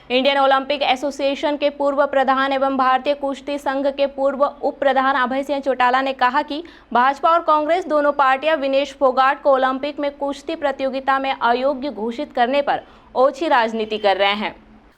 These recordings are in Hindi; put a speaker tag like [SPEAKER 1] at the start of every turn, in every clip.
[SPEAKER 1] इंडियन ओलंपिक एसोसिएशन के पूर्व प्रधान एवं भारतीय कुश्ती संघ के पूर्व उप प्रधान अभय सिंह चौटाला ने कहा कि भाजपा और कांग्रेस दोनों पार्टियां विनेश फोगाट को ओलंपिक में कुश्ती प्रतियोगिता में अयोग्य घोषित करने पर ओछी राजनीति कर रहे हैं।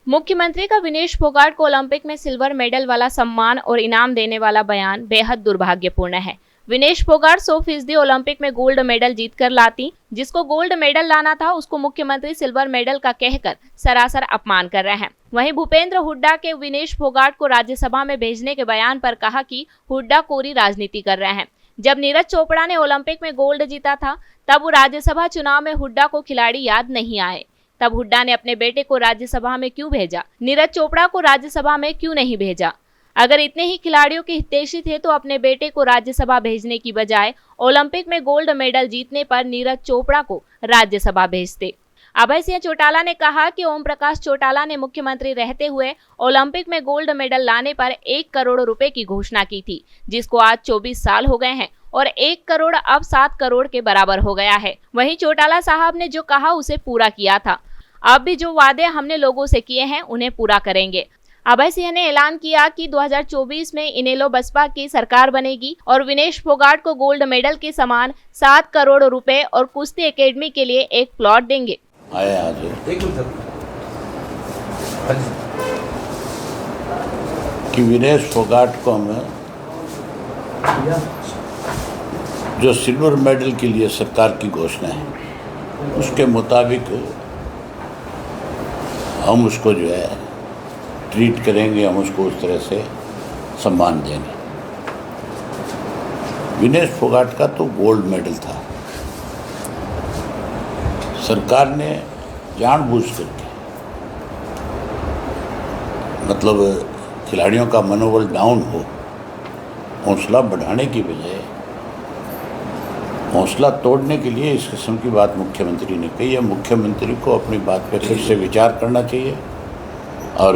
[SPEAKER 1] मुख्यमंत्री का विनेश फोगाट को ओलंपिक में सिल्वर मेडल वाला सम्मान और इनाम देने वाला बयान बेहद दुर्भाग्यपूर्ण है। विनेश फोगाट 100% ओलंपिक में गोल्ड मेडल जीतकर लाती। जिसको गोल्ड मेडल लाना था उसको मुख्यमंत्री सिल्वर मेडल का कहकर सरासर अपमान कर रहे हैं। वहीं भूपेंद्र हुड्डा के विनेश फोगाट को राज्यसभा में भेजने के बयान पर कहा कि हुड्डा कोरी राजनीति कर रहे हैं। जब नीरज चोपड़ा ने ओलंपिक में गोल्ड जीता था तब वो राज्यसभा चुनाव में हुड्डा को खिलाड़ी याद नहीं आए। तब हुड्डा ने अपने बेटे को राज्यसभा में क्यों भेजा, नीरज चोपड़ा को राज्यसभा में क्यों नहीं भेजा? अगर इतने ही खिलाड़ियों के हितैषी थे तो अपने बेटे को राज्यसभा भेजने की बजाय ओलंपिक में गोल्ड मेडल जीतने पर नीरज चोपड़ा को राज्यसभा भेजते। अभय सिंह चौटाला ने कहा कि ओम प्रकाश चौटाला ने मुख्यमंत्री रहते हुए ओलंपिक में गोल्ड मेडल लाने पर 1 करोड़ रुपए की घोषणा की थी, जिसको आज 24 साल हो गए हैं और 1 करोड़ अब 7 करोड़ के बराबर हो गया है। वहीं चौटाला साहब ने जो कहा उसे पूरा किया था। अब भी जो वादे हमने लोगों से किए हैं उन्हें पूरा करेंगे। अभय सिंह ने ऐलान किया कि 2024 में इनेलो बसपा की सरकार बनेगी और विनेश फोगाट को गोल्ड मेडल के समान 7 करोड़ रुपए और कुश्ती एकेडमी के लिए एक प्लॉट देंगे।
[SPEAKER 2] कि विनेश फोगाट को हमें जो सिल्वर मेडल के लिए सरकार की घोषणा है उसके मुताबिक हम उसको जो है ट्रीट करेंगे, हम उसको उस तरह से सम्मान देंगे। विनेश फोगाट का तो गोल्ड मेडल था। सरकार ने जानबूझ करके मतलब खिलाड़ियों का मनोबल डाउन हो, हौसला बढ़ाने की बजाय हौसला तोड़ने के लिए इस किस्म की बात मुख्यमंत्री ने कही है। मुख्यमंत्री को अपनी बात पर फिर से विचार करना चाहिए और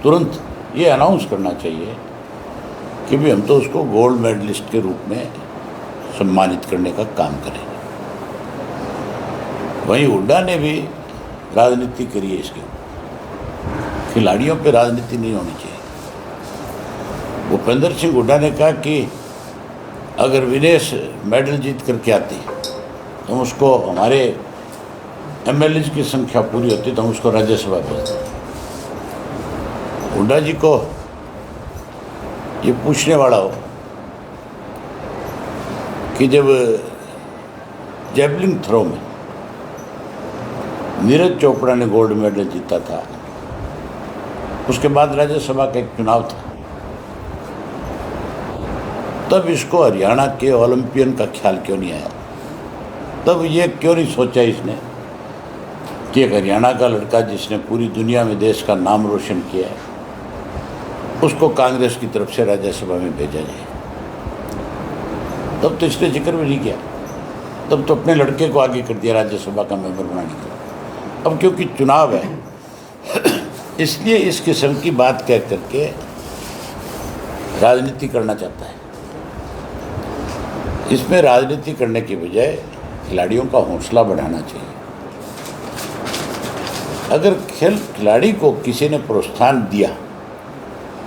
[SPEAKER 2] तुरंत ये अनाउंस करना चाहिए कि भी हम तो उसको गोल्ड मेडलिस्ट के रूप में सम्मानित करने का काम करेंगे। वहीं हुड्डा ने भी राजनीति करी है इसके, खिलाड़ियों पे राजनीति नहीं होनी चाहिए। भूपेंद्र सिंह हुड्डा ने कहा कि अगर विनेश मेडल जीत करके आती तो उसको हमारे एमएलए की संख्या पूरी होती तो हम उसको राज्यसभा भेजते। हुड्डा जी को ये पूछने वाला हो कि जब जैवलिन थ्रो में नीरज चोपड़ा ने गोल्ड मेडल जीता था, उसके बाद राज्यसभा का एक चुनाव था, तब इसको हरियाणा के ओलंपियन का ख्याल क्यों नहीं आया? तब ये क्यों नहीं सोचा इसने कि एक हरियाणा का लड़का जिसने पूरी दुनिया में देश का नाम रोशन किया है उसको कांग्रेस की तरफ से राज्यसभा में भेजा जाए? तब तो इसने जिक्र भी नहीं किया। तब तो अपने लड़के को आगे कर दिया राज्यसभा का मेंबर बनाने के। अब क्योंकि चुनाव है इसलिए इस किस्म की बात कह करके राजनीति करना चाहता है। इसमें राजनीति करने की बजाय खिलाड़ियों का हौसला बढ़ाना चाहिए। अगर खिलाड़ी को किसी ने प्रोत्साहन दिया,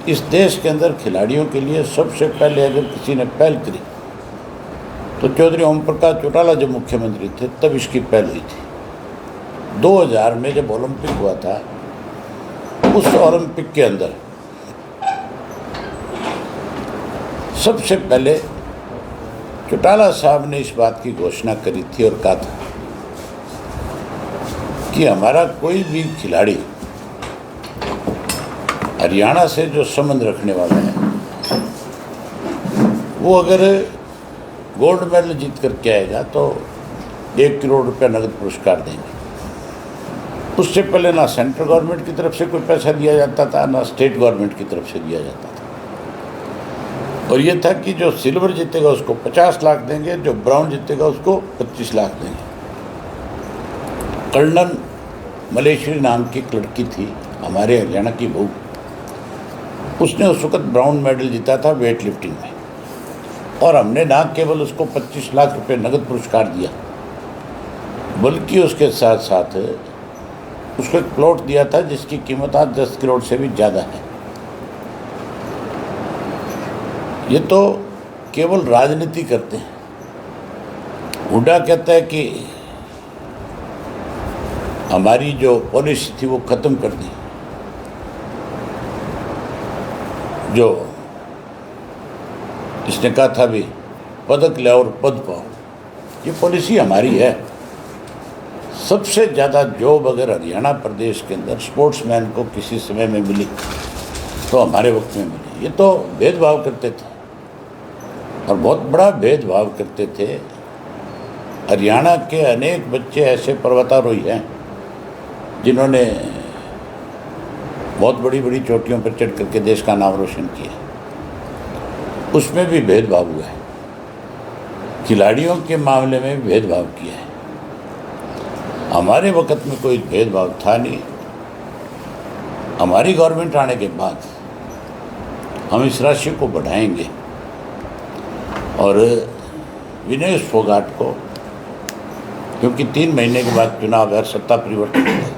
[SPEAKER 2] इस देश के अंदर खिलाड़ियों के लिए सबसे पहले अगर किसी ने पहल करी तो चौधरी ओम प्रकाश चौटाला जब मुख्यमंत्री थे तब इसकी पहल हुई थी। 2000 में जब ओलंपिक हुआ था, उस ओलंपिक के अंदर सबसे पहले चौटाला साहब ने इस बात की घोषणा करी थी और कहा था कि हमारा कोई भी खिलाड़ी हरियाणा से जो संबंध रखने वाला है वो अगर गोल्ड मेडल जीत करके आएगा तो 1 करोड़ रुपया नगद पुरस्कार देंगे। उससे पहले ना सेंट्रल गवर्नमेंट की तरफ से कोई पैसा दिया जाता था, ना स्टेट गवर्नमेंट की तरफ से दिया जाता था। और ये था कि जो सिल्वर जीतेगा उसको 50 लाख देंगे, जो ब्राउन जीतेगा उसको 25 लाख देंगे। कर्नल मलेश्वरी नाम की एक लड़की थी हमारे हरियाणा की बहू, उसने उस वक्त ब्राउन मेडल जीता था वेट लिफ्टिंग में, और हमने ना केवल उसको 25 लाख रुपए नगद पुरस्कार दिया बल्कि उसके साथ साथ उसको एक प्लॉट दिया था जिसकी कीमत आज 10 करोड़ से भी ज़्यादा है। ये तो केवल राजनीति करते हैं। हुड्डा कहता है कि हमारी जो पॉलिसी थी वो ख़त्म कर दी, जो इसने कहा था भी पदक ले और पद पाओ, ये पॉलिसी हमारी है। सबसे ज़्यादा जॉब अगर हरियाणा प्रदेश के अंदर स्पोर्ट्समैन को किसी समय में मिली तो हमारे वक्त में मिली। ये तो भेदभाव करते थे और बहुत बड़ा भेदभाव करते थे। हरियाणा के अनेक बच्चे ऐसे पर्वतारोही हैं जिन्होंने बहुत बड़ी बड़ी चोटियों पर चढ़ करके देश का नाम रोशन किया, उसमें भी भेदभाव हुआ है। खिलाड़ियों के मामले में भी भेदभाव किया है। हमारे वक्त में कोई भेदभाव था नहीं। हमारी गवर्नमेंट आने के बाद हम इस राशि को बढ़ाएंगे और विनेश फोगाट को, क्योंकि 3 महीने के बाद चुनाव है, सत्ता परिवर्तन है,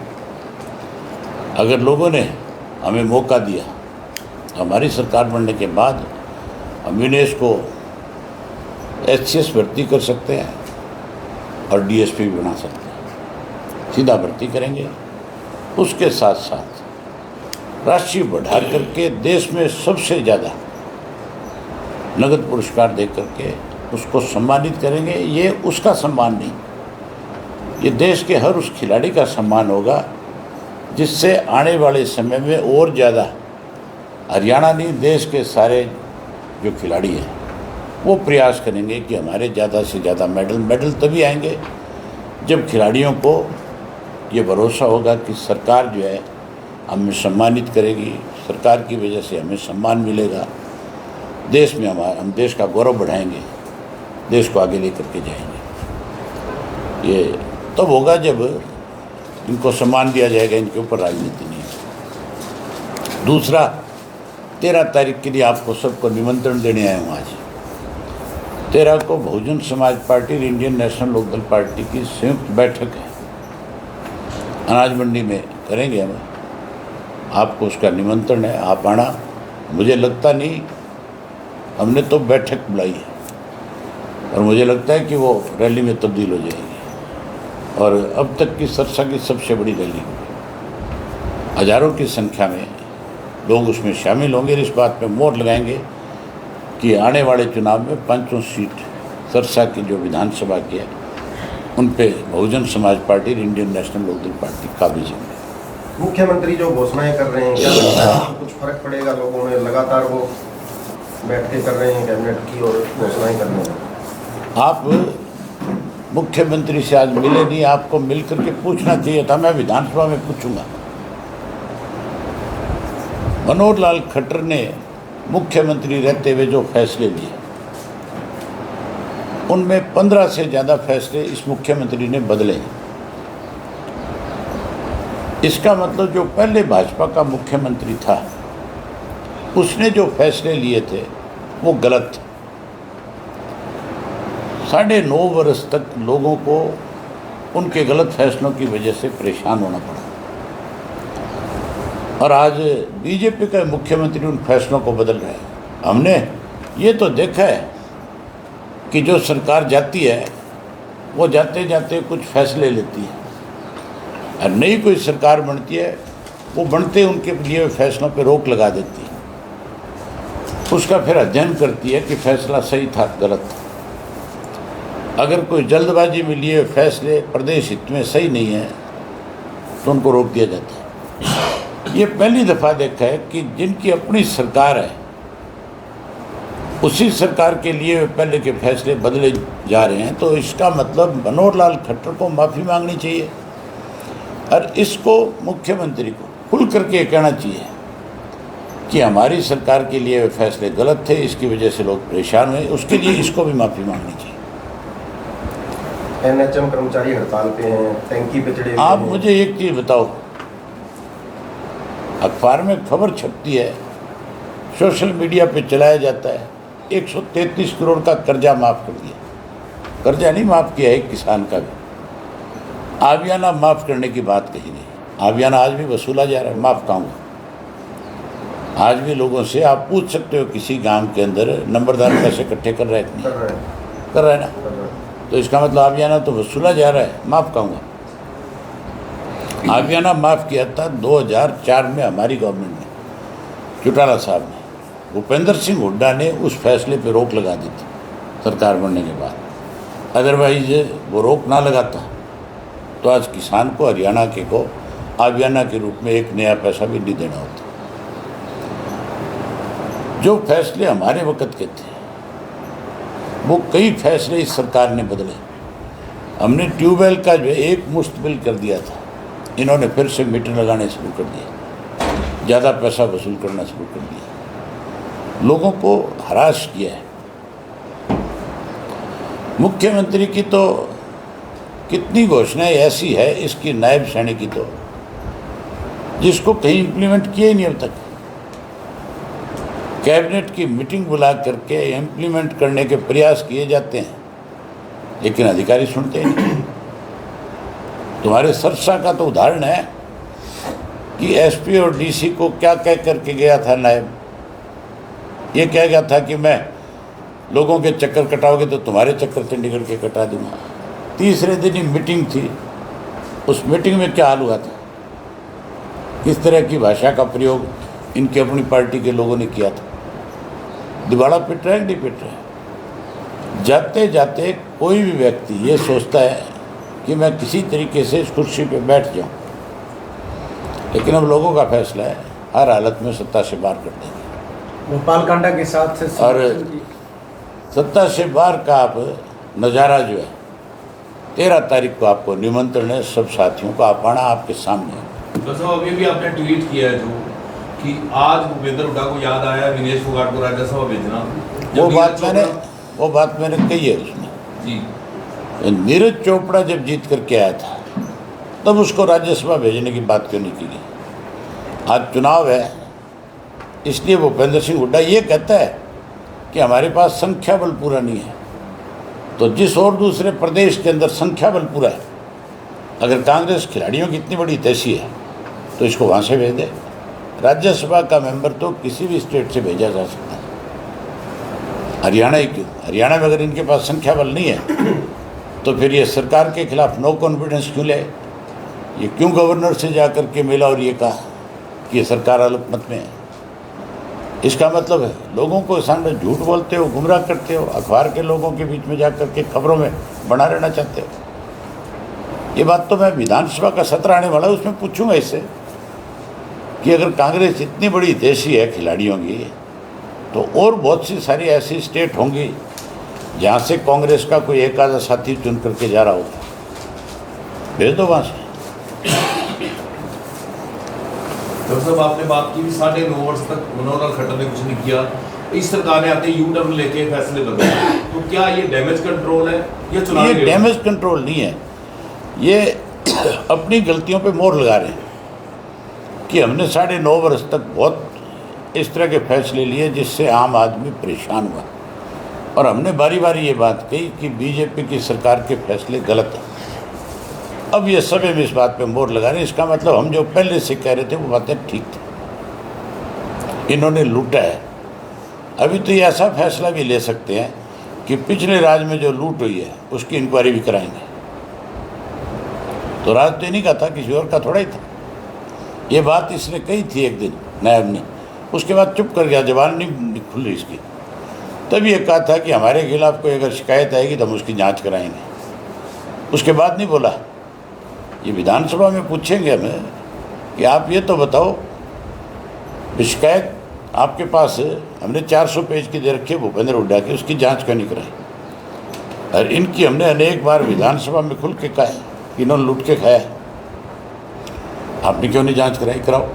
[SPEAKER 2] अगर लोगों ने हमें मौका दिया, हमारी सरकार बनने के बाद हम विनेश को HCS भर्ती कर सकते हैं और DSP भी बना सकते हैं। सीधा भर्ती करेंगे। उसके साथ साथ राशि बढ़ा करके देश में सबसे ज़्यादा नगद पुरस्कार दे करके उसको सम्मानित करेंगे। ये उसका सम्मान नहीं, ये देश के हर उस खिलाड़ी का सम्मान होगा जिससे आने वाले समय में और ज़्यादा हरियाणा नहीं, देश के सारे जो खिलाड़ी हैं वो प्रयास करेंगे कि हमारे ज़्यादा से ज़्यादा मेडल तभी आएंगे जब खिलाड़ियों को ये भरोसा होगा कि सरकार जो है हमें सम्मानित करेगी, सरकार की वजह से हमें सम्मान मिलेगा, देश में हम देश का गौरव बढ़ाएंगे, देश को आगे लेकर के जाएंगे। ये तब होगा जब इनको सम्मान दिया जाएगा, इनके ऊपर राजनीति नहीं है। दूसरा, 13 तारीख के लिए आपको सबको निमंत्रण देने आया हूँ। आज 13 को बहुजन समाज पार्टी और इंडियन नेशनल लोकदल पार्टी की संयुक्त बैठक है, अनाज मंडी में करेंगे हम। आपको उसका निमंत्रण है, आप आना। मुझे लगता नहीं, हमने तो बैठक बुलाई है और मुझे लगता है कि वो रैली में तब्दील हो जाएगी और अब तक की सरसा की सबसे बड़ी रैली होगी। हज़ारों की संख्या में लोग उसमें शामिल होंगे। इस बात पे मोहर लगाएंगे कि आने वाले चुनाव में 5 सीट सरसा की जो विधानसभा की है उन पे बहुजन समाज पार्टी और इंडियन नेशनल लोकदल पार्टी काबिज होंगे।
[SPEAKER 3] मुख्यमंत्री जो घोषणाएं कर रहे हैं, क्या लगता है कुछ फर्क पड़ेगा लोगों में? लगातार वो बैठकें कर रहे हैं कैबिनेट की और घोषणाएं कर रहे हैं।
[SPEAKER 2] आप मुख्यमंत्री से आज मिले नहीं, आपको मिल करके पूछना चाहिए था। मैं विधानसभा में पूछूंगा। मनोहर लाल खट्टर ने मुख्यमंत्री रहते हुए जो फैसले लिए उनमें 15 से ज़्यादा फैसले इस मुख्यमंत्री ने बदले। इसका मतलब जो पहले भाजपा का मुख्यमंत्री था उसने जो फैसले लिए थे वो गलत थे। 9.5 वर्ष तक लोगों को उनके गलत फैसलों की वजह से परेशान होना पड़ा और आज बीजेपी का मुख्यमंत्री उन फैसलों को बदल रहा है। हमने ये तो देखा है कि जो सरकार जाती है वो जाते जाते कुछ फैसले लेती है और नई कोई सरकार बनती है वो बनते उनके लिए फैसलों पे रोक लगा देती है, उसका फिर अध्ययन करती है कि फैसला सही था गलत था। अगर कोई जल्दबाजी में लिए फैसले प्रदेश हित में सही नहीं है तो उनको रोक दिया जाता है। ये पहली दफ़ा देखा है कि जिनकी अपनी सरकार है उसी सरकार के लिए पहले के फैसले बदले जा रहे हैं। तो इसका मतलब मनोहर लाल खट्टर को माफ़ी मांगनी चाहिए और इसको मुख्यमंत्री को खुल करके कहना चाहिए कि हमारी सरकार के लिए फैसले गलत थे, इसकी वजह से लोग परेशान हुए, उसके लिए इसको भी माफ़ी मांगनी चाहिए।
[SPEAKER 3] NHM कर्मचारी हड़ताल पे हैं, टैंकी पे चढ़े।
[SPEAKER 2] आप मुझे एक चीज़ बताओ, अखबार में खबर छपती है, सोशल मीडिया पे चलाया जाता है 133 करोड़ का कर्जा माफ़ कर दिया। कर्जा नहीं माफ़ किया, एक किसान का भी आबियाना माफ़ करने की बात कही नहीं। आबियाना आज भी वसूला जा रहा है, माफ़ कहूँगा। आज भी लोगों से आप पूछ सकते हो, किसी गांव के अंदर नंबरदार पैसे इकट्ठे कर रहे हैं,
[SPEAKER 3] कर रहे हैं,
[SPEAKER 2] कर रहे हैं ना,
[SPEAKER 3] कर रहे हैं।
[SPEAKER 2] तो इसका मतलब आबियाना तो वसूला जा रहा है, माफ़ कहूँगा। आबियाना माफ़ किया था 2004 में हमारी गवर्नमेंट ने, चौटाला साहब ने। भूपेंद्र सिंह हुड्डा ने उस फैसले पर रोक लगा दी थी सरकार बनने के बाद। अदरवाइज वो रोक ना लगाता तो आज किसान को, हरियाणा के को आबियाना के रूप में एक नया पैसा भी नहीं देना होता। जो फैसले हमारे वक्त के थे वो कई फैसले इस सरकार ने बदले। हमने ट्यूबवेल का जो एक मुश्त बिल कर दिया था, इन्होंने फिर से मीटर लगाने शुरू कर दिया, ज़्यादा पैसा वसूल करना शुरू कर दिया, लोगों को हरास किया है। मुख्यमंत्री की तो कितनी घोषणाएं ऐसी है, इसकी नायब सैनिक की तो, जिसको कहीं इम्प्लीमेंट किए ही नहीं अब तक। कैबिनेट की मीटिंग बुला करके इम्प्लीमेंट करने के प्रयास किए जाते हैं, लेकिन अधिकारी सुनते नहीं। तुम्हारे सरसा का तो उदाहरण है कि एसपी और डीसी को क्या कह करके गया था नायब, ये कह गया था कि मैं लोगों के चक्कर कटाओगे तो तुम्हारे चक्कर चंडीगढ़ के कटा दूंगा। तीसरे दिन ही मीटिंग थी, उस मीटिंग में क्या हाल हुआ था, किस तरह की भाषा का प्रयोग इनकी अपनी पार्टी के लोगों ने किया था। दिवाला पिट रहे हैं, नहीं पिट रहे। जाते जाते कोई भी व्यक्ति ये सोचता है कि मैं किसी तरीके से इस कुर्सी पे बैठ जाऊं, लेकिन अब लोगों का फैसला है, हर हालत में सत्ता से बाहर कर देंगे।
[SPEAKER 4] भोपाल कांडा के साथ
[SPEAKER 2] और सत्ता से बाहर का आप नज़ारा जो है, 13 तारीख को आपको निमंत्रण है, सब साथियों को आप आना, आपके सामने है।
[SPEAKER 5] तो साहब अभी भी आपने ट्वीट किया है जो कि आज भूपेंद्र हुड्डा को याद आया विनेश फोगाट को राज्यसभा भेजना।
[SPEAKER 2] वो बात मैंने कही है उसमें
[SPEAKER 5] जी।
[SPEAKER 2] नीरज चोपड़ा जब जीत करके आया था तब उसको राज्यसभा भेजने की बात क्यों नहीं की गई। आज चुनाव है, इसलिए भूपेंद्र सिंह हुड्डा ये कहता है कि हमारे पास संख्या बल पूरा नहीं है, तो जिस और दूसरे प्रदेश के अंदर संख्या बल पूरा है, अगर कांग्रेस खिलाड़ियों की इतनी बड़ी तैसी है तो इसको वहाँ से भेज दे। राज्यसभा का मेंबर तो किसी भी स्टेट से भेजा जा सकता है, हरियाणा ही क्यों। हरियाणा में अगर इनके पास संख्या बल नहीं है तो फिर ये सरकार के खिलाफ नो कॉन्फिडेंस क्यों ले, ये क्यों गवर्नर से जा कर के मिला और ये कहा कि ये सरकार अल्पमत में है। इसका मतलब है लोगों को सामने झूठ बोलते हो, गुमराह करते हो, अखबार के लोगों के बीच में जा कर के खबरों में बना रहना चाहते हो। ये बात तो मैं विधानसभा का सत्र आने वाला है, उसमें पूछूंगा इससे कि अगर कांग्रेस इतनी बड़ी देशी है खिलाड़ियों की, तो और बहुत सी सारी ऐसी स्टेट होंगी जहाँ से कांग्रेस का कोई एक आधा साथी चुन करके जा रहा होगा, भेज दो वहाँ से।
[SPEAKER 5] डॉक्टर साहब आपने बात की 9.5 वर्ष तक मनोहर खट्टर ने कुछ नहीं किया, इस सरकार ने आते यू टर्न लेके फैसले बदले, तो क्या ये डैमेज कंट्रोल है या चुनाव?
[SPEAKER 2] ये डैमेज कंट्रोल नहीं है, ये अपनी गलतियों पे मोहर लगा रहे हैं कि हमने 9.5 वर्ष तक बहुत इस तरह के फैसले लिए जिससे आम आदमी परेशान हुआ, और हमने बारी बारी ये बात कही कि बीजेपी की सरकार के फैसले गलत हैं। अब ये सब इस बात पे मोहर लगा रहे हैं, इसका मतलब हम जो पहले से कह रहे थे वो बातें ठीक थी, इन्होंने लूटा है। अभी तो ये ऐसा फैसला भी ले सकते हैं कि पिछले राज में जो लूट हुई है उसकी इंक्वायरी भी कराएंगे। तो राज तो नहीं कहा था, किसी और का थोड़ा ही था। ये बात इसने कही थी एक दिन नायब ने, उसके बाद चुप कर गया, जबान नहीं खुली इसकी। तब ये कहा था कि हमारे खिलाफ कोई अगर शिकायत आएगी तो हम उसकी जांच कराएंगे, उसके बाद नहीं बोला। ये विधानसभा में पूछेंगे हमें कि आप ये तो बताओ, शिकायत आपके पास हमने 400 पेज की दे रखी है भूपेंद्र हुड्डा की, उसकी जांच क्यों नहीं कराई? और इनकी हमने अनेक बार विधानसभा में खुल के कहा है कि इन्होंने लूट के खाया, आपने क्यों नहीं जांच कराई? कराओ।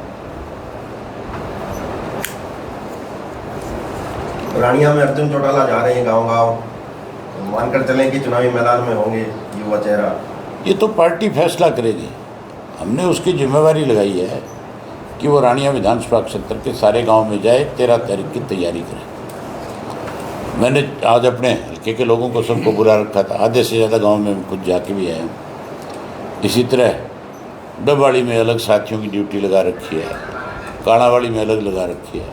[SPEAKER 3] रानिया में अर्जुन चौटाला जा रहे हैं गांव-गांव, मानकर चलें कि चुनावी मैदान में होंगे युवा चेहरा।
[SPEAKER 2] ये तो पार्टी फैसला करेगी, हमने उसकी जिम्मेवारी लगाई है कि वो रानिया विधानसभा क्षेत्र के सारे गांव में जाए, 13 तारीख की तैयारी करें। मैंने आज अपने हल्के के लोगों को सबको बुला रखा था, आधे से ज़्यादा गांव में खुद जाके भी आया हूँ। इसी तरह डबवाड़ी में अलग साथियों की ड्यूटी लगा रखी है, काणावाड़ी में अलग लगा रखी है।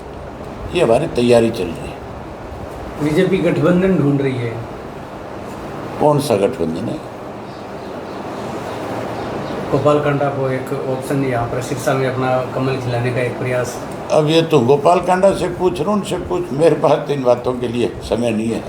[SPEAKER 2] ये हमारी तैयारी चल रही है।
[SPEAKER 4] बीजेपी गठबंधन ढूंढ रही है।
[SPEAKER 2] कौन सा गठबंधन है?
[SPEAKER 4] गोपाल कांडा को एक ऑप्शन यहाँ पर सिरसा में अपना कमल खिलाने का एक प्रयास।
[SPEAKER 2] अब ये तो गोपाल कांडा से पूछ रहा हूँ, उनसे पूछ, मेरे पास तो इन बातों के लिए समय नहीं है।